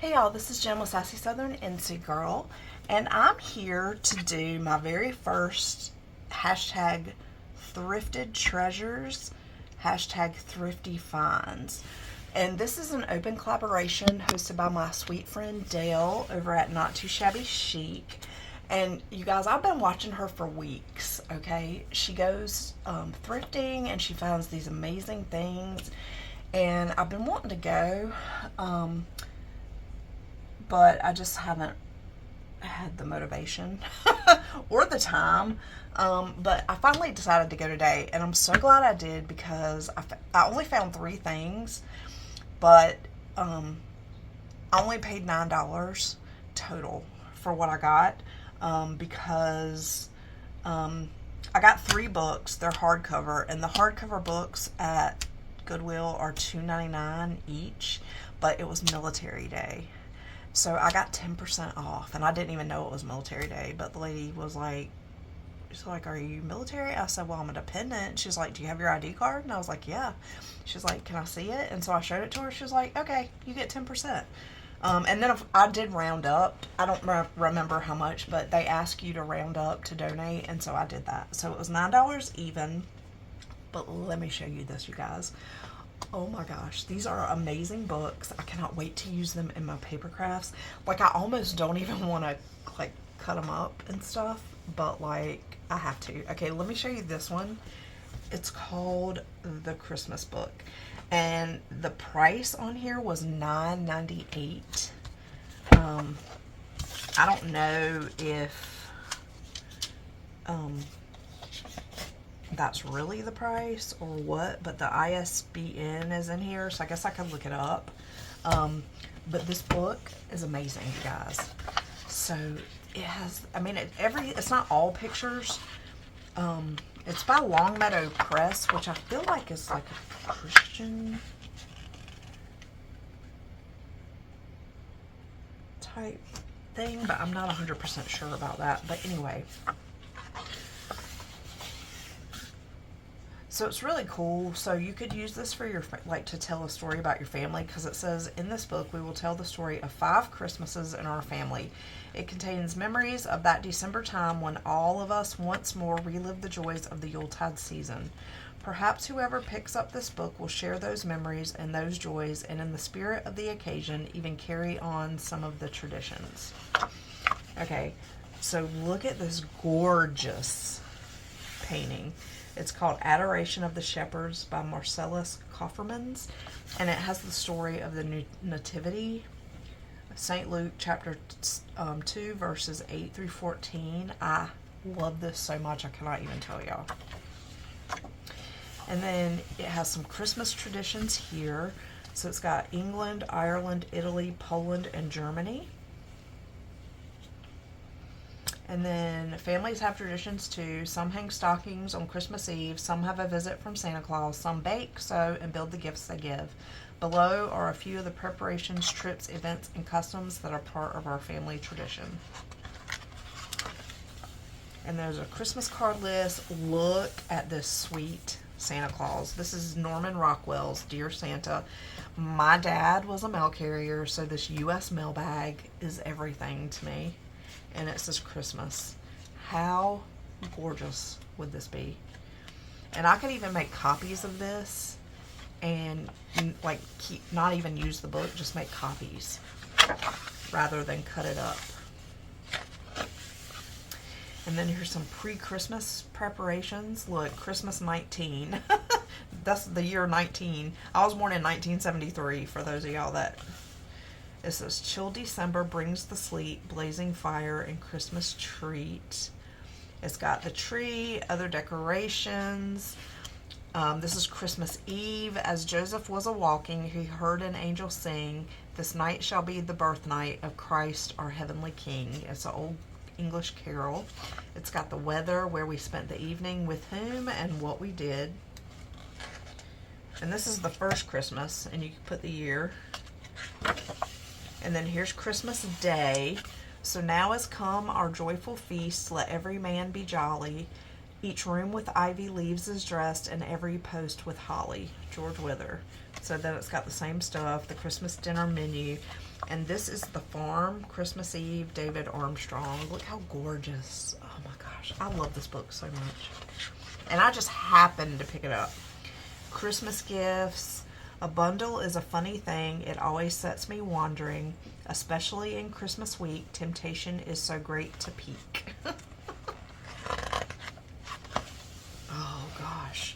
Hey y'all, this is Jen with Sassy Southern NC Girl, and I'm here to do my very first hashtag thrifted treasures, hashtag thrifty finds. And this is an open collaboration hosted by my sweet friend Dale over at Not Too Shabby Chic. And you guys, I've been watching her for weeks, okay? She goes thrifting and she finds these amazing things. And I've been wanting to go, but I just haven't had the motivation or the time. But I finally decided to go today, and I'm so glad I did because I only found 3 things, but I only paid $9 total for what I got because I got 3 books. They're hardcover, and the hardcover books at Goodwill are $2.99 each, but it was Military Day. So I got 10% off, and I didn't even know it was Military Day, but the lady was like, she's like, "Are you military?" I said, "Well, I'm a dependent." She's like, "Do you have your ID card?" And I was like, "Yeah." She's like, "Can I see it?" And so I showed it to her. She was like, "Okay, you get 10%. And then I did round up. I don't remember how much, but they ask you to round up to donate, and so I did that. So it was $9 even. But let me show you this, you guys. Oh my gosh, these are amazing books. I cannot wait to use them in my paper crafts. Like, I almost don't even want to like cut them up and stuff, but like I have to. Okay, let me show you this one. It's called The Christmas Book, and the price on here was $9.98. I don't know if that's really the price or what, but the ISBN is in here, so I guess I could look it up. But this book is amazing, you guys. So it has, I mean, it's not all pictures. It's by Longmeadow Press, which I feel like is like a Christian type thing, but I'm not 100% sure about that. But anyway, so it's really cool. So you could use this for your, like, to tell a story about your family, because it says, "In this book, we will tell the story of 5 Christmases in our family. It contains memories of that December time when all of us once more relive the joys of the Yuletide season. Perhaps whoever picks up this book will share those memories and those joys, and in the spirit of the occasion, even carry on some of the traditions." Okay, so look at this gorgeous painting. It's called Adoration of the Shepherds by Marcellus Koffermans, and it has the story of the Nativity, St. Luke chapter 2, verses 8 through 14. I love this so much, I cannot even tell y'all. And then it has some Christmas traditions here. So it's got England, Ireland, Italy, Poland, and Germany. And then families have traditions too. Some hang stockings on Christmas Eve. Some have a visit from Santa Claus. Some bake, sew, and build the gifts they give. Below are a few of the preparations, trips, events, and customs that are part of our family tradition. And there's a Christmas card list. Look at this sweet Santa Claus. This is Norman Rockwell's Dear Santa. My dad was a mail carrier, so this U.S. mail bag is everything to me. And it says Christmas. How gorgeous would this be? And I could even make copies of this and like not even use the book, just make copies rather than cut it up. And then here's some pre-Christmas preparations. Look, Christmas 19. That's the year 19. I was born in 1973, for those of y'all that... It says, "Chill December brings the sleet, blazing fire, and Christmas treat." It's got the tree, other decorations. This is Christmas Eve. "As Joseph was a-walking, he heard an angel sing, 'This night shall be the birth night of Christ our heavenly King.'" It's an old English carol. It's got the weather, where we spent the evening, with whom, and what we did. And this is the first Christmas, and you can put the year. And then here's Christmas Day. "So now is come our joyful feast, let every man be jolly. Each room with ivy leaves is dressed, and every post with holly. George Wither. So then it's got the same stuff, the Christmas dinner menu. And this is The Farm, Christmas Eve, David Armstrong. Look how gorgeous. Oh my gosh. I love this book so much. And I just happened to pick it up. Christmas gifts. A bundle is a funny thing. It always sets me wandering. Especially in Christmas week, temptation is so great to peek. Oh gosh.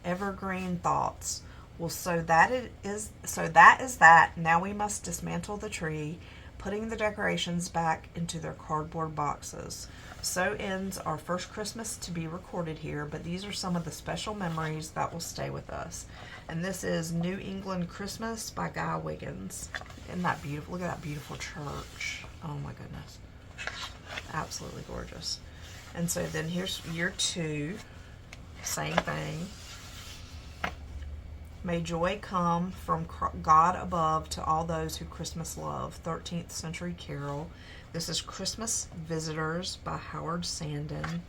Evergreen thoughts. Well, so that is that. Now we must dismantle the tree, putting the decorations back into their cardboard boxes. So ends our first Christmas to be recorded here, but these are some of the special memories that will stay with us. And this is New England Christmas by Guy Wiggins. Isn't that beautiful? Look at that beautiful church. Oh my goodness. Absolutely gorgeous. And so then here's year 2. Same thing. May joy come from God above to all those who Christmas love. 13th Century Carol. This is Christmas Visitors by Howard Sandin.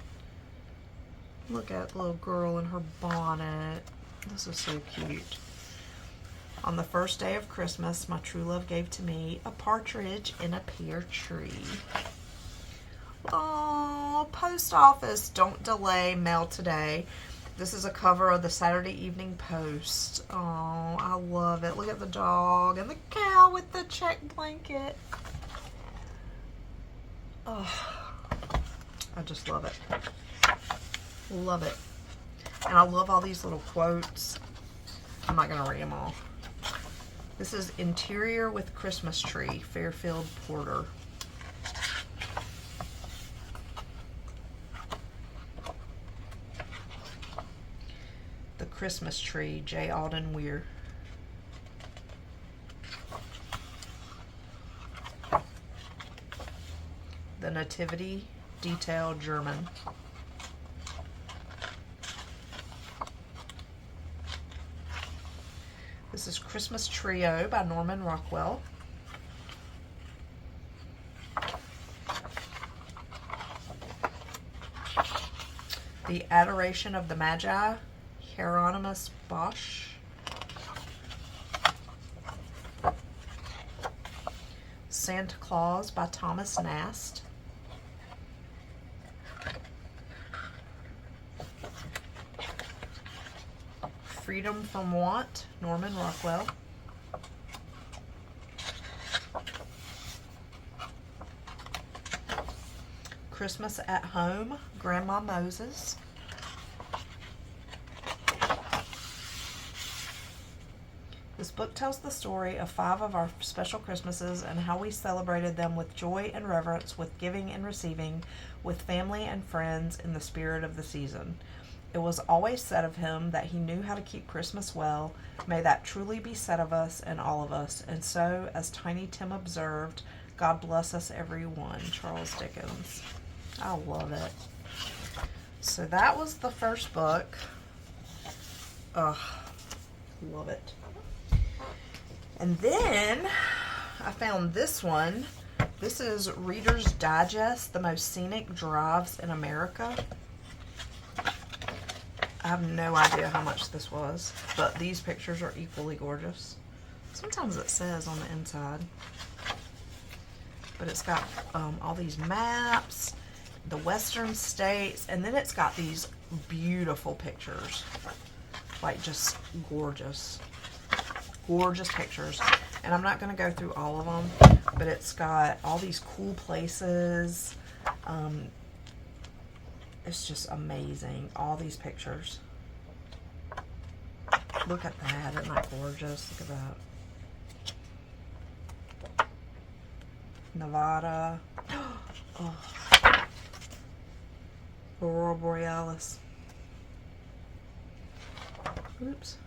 Look at the little girl in her bonnet. This is so cute. On the first day of Christmas, my true love gave to me a partridge in a pear tree. Oh, post office, don't delay, mail today. This is a cover of the Saturday Evening Post. Oh, I love it. Look at the dog and the cow with the check blanket. Oh, I just love it. Love it. And I love all these little quotes. I'm not going to read them all. This is Interior with Christmas Tree, Fairfield Porter. The Christmas Tree, J. Alden Weir. The Nativity, Detail, German. This is Christmas Trio by Norman Rockwell. The Adoration of the Magi, Hieronymus Bosch. Santa Claus by Thomas Nast. Freedom from Want, Norman Rockwell. Christmas at Home, Grandma Moses. This book tells the story of 5 of our special Christmases and how we celebrated them with joy and reverence, with giving and receiving, with family and friends in the spirit of the season. It was always said of him that he knew how to keep Christmas well. May that truly be said of us and all of us. And so, as Tiny Tim observed, God bless us everyone. Charles Dickens. I love it. So that was the first book. Ugh, love it. And then I found this one. This is Reader's Digest, The Most Scenic Drives in America. I have no idea how much this was, but these pictures are equally gorgeous. Sometimes it says on the inside. But it's got all these maps, the western states, and then it's got these beautiful pictures. Like just gorgeous. Gorgeous pictures. And I'm not going to go through all of them, but it's got all these cool places. It's just amazing. All these pictures. Look at that. Isn't that gorgeous? Look at that. Nevada. Oh. Aurora Borealis. Oops.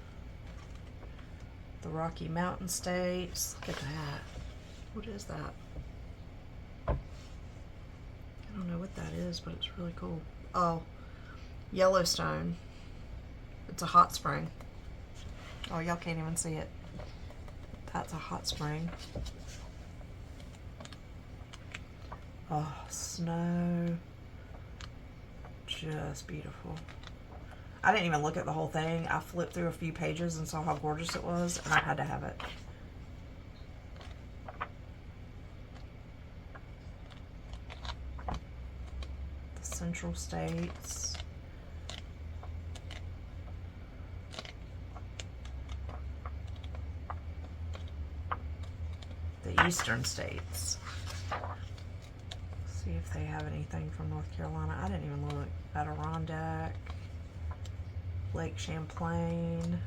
The Rocky Mountain States. Look at that. What is that? I don't know what that is, but it's really cool. Oh, Yellowstone. It's a hot spring. Oh, y'all can't even see it. That's a hot spring. Oh, snow. just beautiful. I didn't even look at the whole thing. I flipped through a few pages and saw how gorgeous it was, and I had to have it. The Central States. The Eastern States. See if they have anything from North Carolina. I didn't even look. Adirondack, Lake Champlain,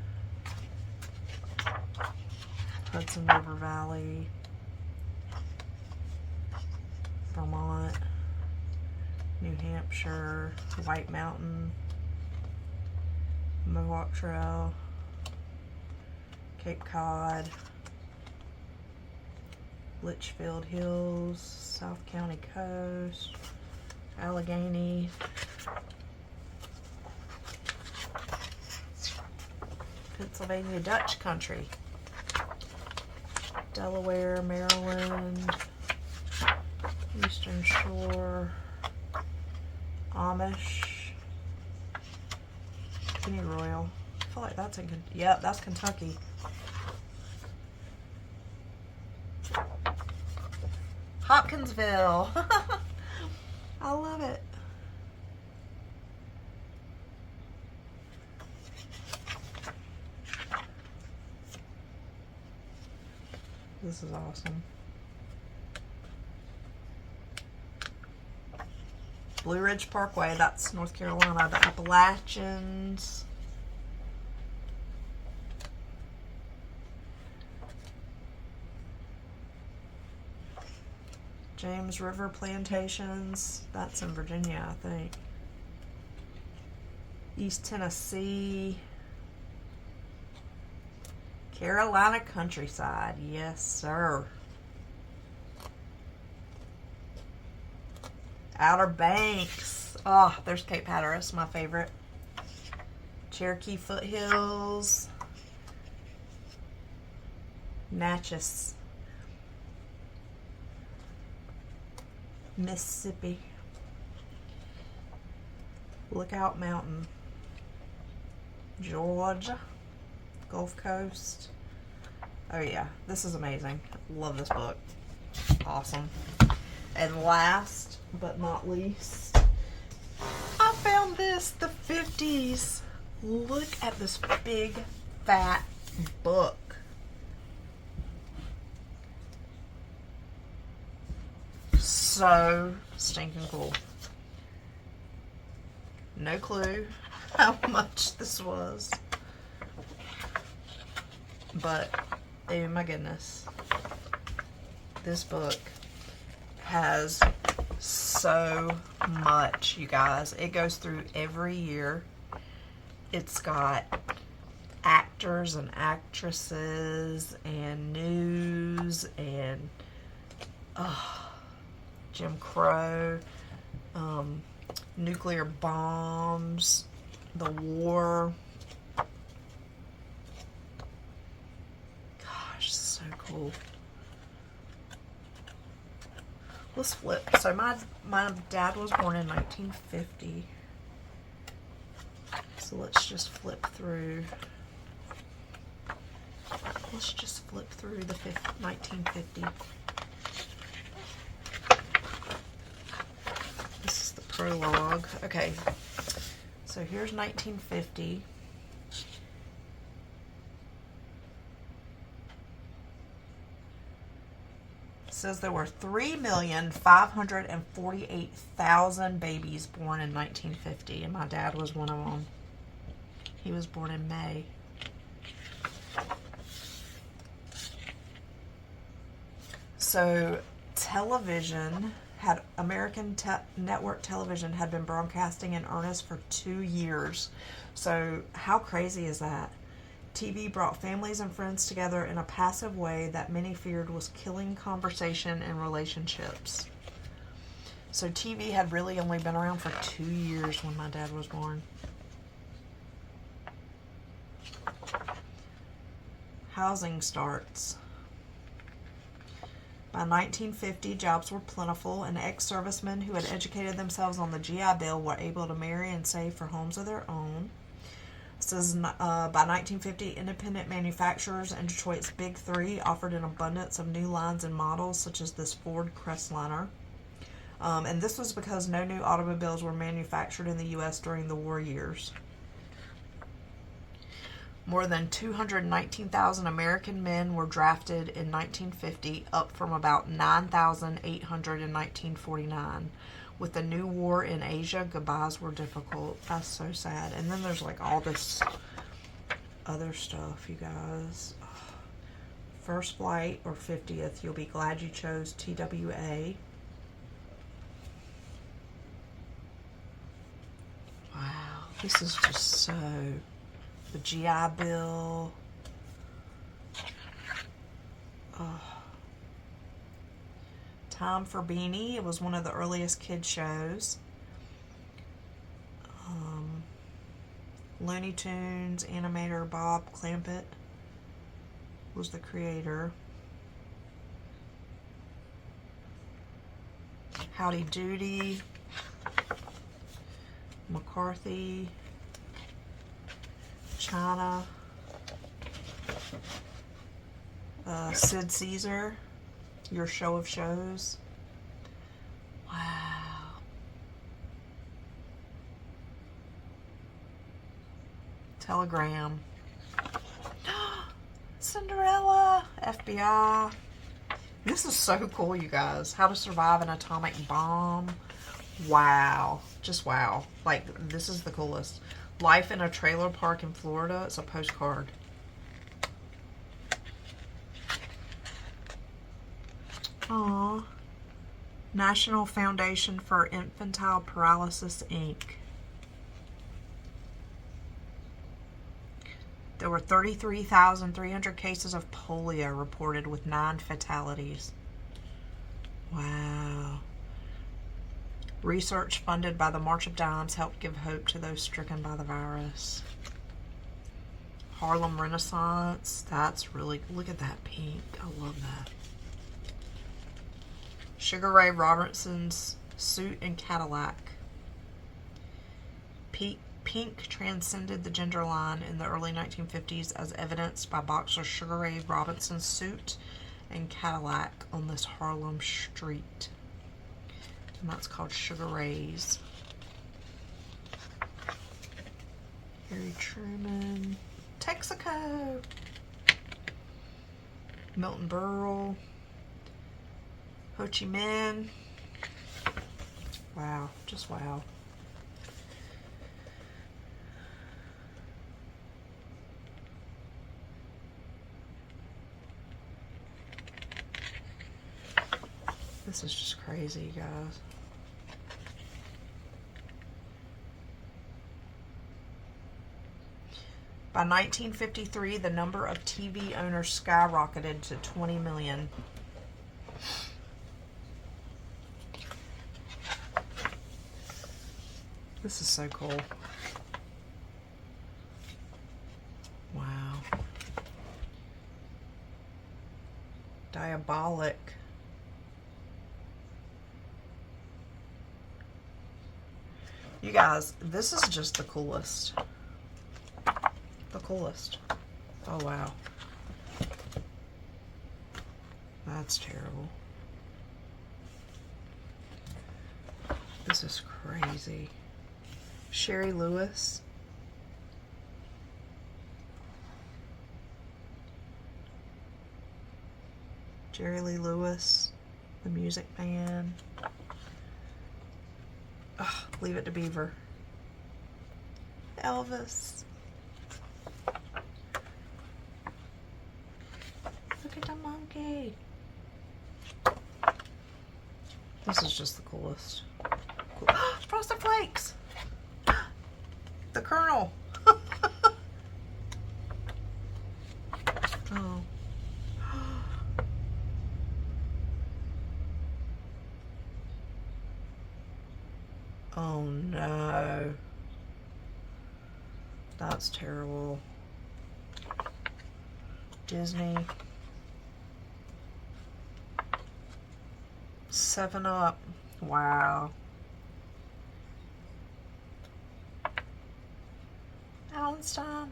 Hudson River Valley, Vermont, New Hampshire, White Mountain, Mohawk Trail, Cape Cod, Litchfield Hills, South County Coast, Allegheny, Pennsylvania Dutch Country, Delaware, Maryland, Eastern Shore, Amish, Pennyroyal. I feel like that's in, yep, that's Kentucky. Hopkinsville. I love it. This is awesome. Blue Ridge Parkway, that's North Carolina. The Appalachians. James River Plantations, that's in Virginia, I think. East Tennessee. Carolina countryside, yes sir. Outer Banks. Oh, there's Cape Hatteras, my favorite. Cherokee Foothills. Natchez, Mississippi. Lookout Mountain. Georgia. Gulf Coast. Oh yeah, this is amazing. Love this book. Awesome. And last but not least, I found this, the 50s. Look at this big fat book. So stinking cool. No clue how much this was. But, oh my goodness, this book has so much, you guys. It goes through every year. It's got actors and actresses and news and Jim Crow, nuclear bombs, the war. So cool. Let's flip. So my dad was born in 1950. So let's just flip through. Let's just flip through the 1950. This is the prologue. Okay. So here's 1950. Says there were 3,548,000 babies born in 1950, and my dad was one of them. He was born in May. So television had, American network television had been broadcasting in earnest for 2 years. So how crazy is that? TV brought families and friends together in a passive way that many feared was killing conversation and relationships. So TV had really only been around for 2 years when my dad was born. Housing starts. By 1950, jobs were plentiful, and ex-servicemen who had educated themselves on the GI Bill were able to marry and save for homes of their own. It says by 1950, independent manufacturers in Detroit's Big Three offered an abundance of new lines and models, such as this Ford Crestliner. And this was because no new automobiles were manufactured in the U.S. during the war years. More than 219,000 American men were drafted in 1950, up from about 9,800 in 1949. With the new war in Asia, goodbyes were difficult. That's so sad. And then there's like all this other stuff, you guys. First flight or 50th, you'll be glad you chose TWA. Wow, this is just so... The GI Bill. Oh. Time for Beanie. It was one of the earliest kid shows. Looney Tunes animator Bob Clampett was the creator. Howdy Doody. McCarthy. China. Sid Caesar. Your Show of Shows. Wow. Telegram. Cinderella. FBI. This is so cool, you guys. How to survive an atomic bomb. Wow. Just wow. Like, this is the coolest. Life in a trailer park in Florida. It's a postcard. Aww. National Foundation for Infantile Paralysis, Inc. There were 33,300 cases of polio reported with 9 fatalities. Wow. Research funded by the March of Dimes helped give hope to those stricken by the virus. Harlem Renaissance. That's really, look at that pink. I love that. Sugar Ray Robertson's Suit and Cadillac. Pink transcended the gender line in the early 1950s as evidenced by boxer Sugar Ray Robinson's suit and Cadillac on this Harlem street. And that's called Sugar Ray's. Harry Truman. Texaco. Milton Berle. Ho Chi Minh. Wow, just wow. This is just crazy, you guys. By 1953, the number of TV owners skyrocketed to 20 million. This is so cool. Wow. Diabolic. You guys, this is just the coolest. The coolest. Oh, wow. That's terrible. This is crazy. Sherry Lewis. Jerry Lee Lewis, the Music Man. Oh, Leave It to Beaver. Elvis. Look at the monkey. This is just the coolest. Cool. Frosted Flakes. The Colonel. Oh. Oh no. That's terrible. Disney. 7-Up. Wow. Allenstein.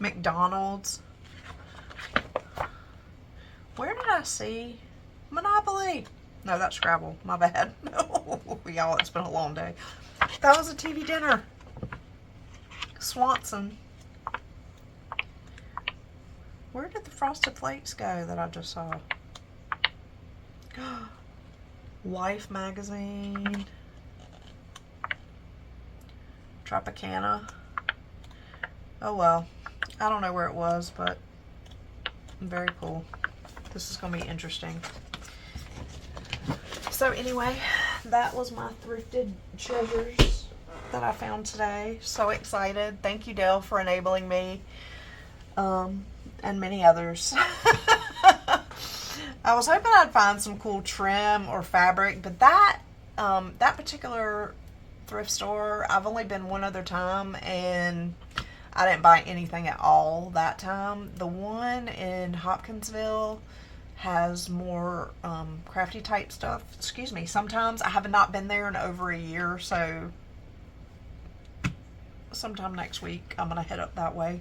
McDonald's. Where did I see Monopoly? No, that's Scrabble. My bad. Y'all, it's been a long day. That was a TV dinner. Swanson. Where did the Frosted Flakes go that I just saw? Life magazine. Tropicana. Oh well. I don't know where it was, but very cool. This is going to be interesting. So anyway, that was my thrifted treasures that I found today. So excited. Thank you, Dale, for enabling me. And many others. I was hoping I'd find some cool trim or fabric, but that particular thrift store, I've only been one other time, and I didn't buy anything at all that time. The one in Hopkinsville has more crafty type stuff. Excuse me. Sometimes I have not been there in over a year, so sometime next week I'm gonna head up that way.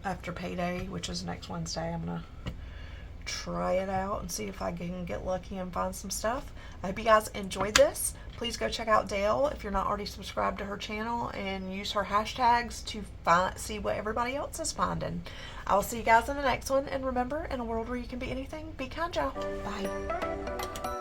After payday, which is next Wednesday, I'm gonna try it out and see if I can get lucky and find some stuff. I hope you guys enjoyed this. Please go check out Dale if you're not already subscribed to her channel, and use her hashtags to see what everybody else is finding. I will see you guys in the next one, and remember, in a world where you can be anything, be kind, y'all. Bye.